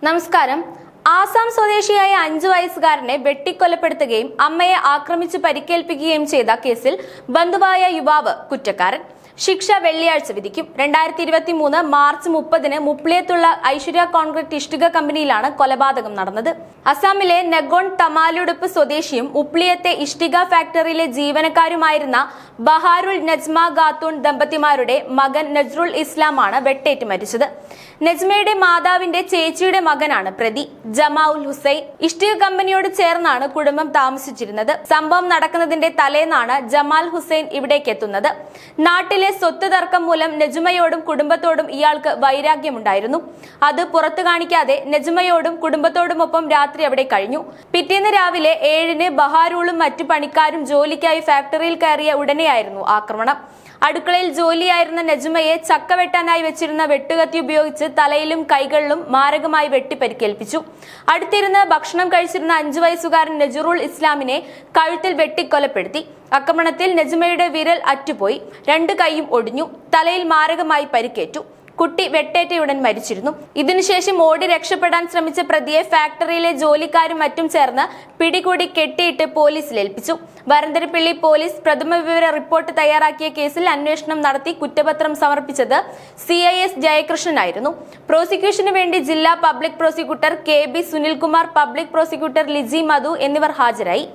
നമസ്കാരം. ആസാം സ്വദേശിയായ 5 വയസ്സുകാരനെ വെട്ടിക്കൊലപ്പെടുത്തുകയും അമ്മയെ ആക്രമിച്ച് പരിക്കേൽപ്പിക്കുകയും ചെയ്ത കേസിൽ ബന്ധുവായ യുവാവ് കുറ്റക്കാരൻ. ശിക്ഷ വെള്ളിയാഴ്ച വിധിക്കും. 2023 മാർച്ച് 30-ന് മുപ്ലിയത്തുള്ള ഐശ്വര്യ കോൺക്രീറ്റ് ഇഷ്ടിക കമ്പനിയിലാണ് കൊലപാതകം നടന്നത്. അസാമിലെ നെഗോൺ തമാലുടുപ്പ് സ്വദേശിയും മുപ്ലിയത്തെ ഇഷ്ടിക ഫാക്ടറിയിലെ ജീവനക്കാരുമായിരുന്ന ബഹാരുൽ നജ്മ ഖാത്തൂൺ ദമ്പതിമാരുടെ മകൻ നജ്റുൽ ഇസ്ലാമാണ് വെട്ടേറ്റ് മരിച്ചത്. നജ്മയുടെ മാതാവിന്റെ ചേച്ചിയുടെ മകനാണ് പ്രതി ജമാഉൽ ഹുസൈൻ. ഇഷ്ടിക കമ്പനിയോട് ചേർന്നാണ് കുടുംബം താമസിച്ചിരുന്നത്. സംഭവം നടക്കുന്നതിന്റെ തലേന്നാണ് ജമാൽ ഹുസൈൻ ഇവിടേക്ക് എത്തുന്നത്. നാട്ടിലെ സ്വത്ത് തർക്കം മൂലം നജ്മയോടും കുടുംബത്തോടും ഇയാൾക്ക് വൈരാഗ്യമുണ്ടായിരുന്നു. അത് പുറത്തു കാണിക്കാതെ നജ്മയോടും കുടുംബത്തോടുമൊപ്പം രാത്രി അവിടെ കഴിഞ്ഞു. പിറ്റേന്ന് രാവിലെ 7-ന് ബഹാരൂളും മറ്റു പണിക്കാരും ജോലിക്കായി ഫാക്ടറിയിൽ കയറിയ ഉടനെയായിരുന്നു ആക്രമണം. അടുക്കളയിൽ ജോലിയായിരുന്ന നജ്മയെ ചക്ക വെട്ടാനായി വെച്ചിരുന്ന വെട്ടുകത്തി ഉപയോഗിച്ച് തലയിലും കൈകളിലും മാരകമായി വെട്ടി പരിക്കേൽപ്പിച്ചു. അടുത്തിരുന്ന് ഭക്ഷണം കഴിച്ചിരുന്ന 5 വയസ്സുകാരൻ നജ്റുൽ ഇസ്ലാമിനെ കഴുത്തിൽ വെട്ടിക്കൊലപ്പെടുത്തി. ആക്രമണത്തിൽ നജ്മയുടെ വിരൽ അറ്റുപോയി, 2 കൈയും ഒടിഞ്ഞു, തലയിൽ മാരകമായി പരിക്കേറ്റു. കുട്ടി വെട്ടേറ്റയുടൻ മരിച്ചിരുന്നു. ഇതിനുശേഷം ഓടി രക്ഷപ്പെടാൻ ശ്രമിച്ച പ്രതിയെ ഫാക്ടറിയിലെ ജോലിക്കാരും മറ്റും ചേർന്ന് പിടികൂടി കെട്ടിയിട്ട് പോലീസിൽ ഏൽപ്പിച്ചു. വരന്തരപ്പിള്ളി പോലീസ് പ്രഥമ വിവര റിപ്പോർട്ട് തയ്യാറാക്കിയ കേസിൽ അന്വേഷണം നടത്തി കുറ്റപത്രം സമർപ്പിച്ചത് CIS ജയകൃഷ്ണനായിരുന്നു. പ്രോസിക്യൂഷന് വേണ്ടി ജില്ലാ public prosecutor KB Sunilkumar, public prosecutor Liji Madhu എന്നിവർ ഹാജരായി.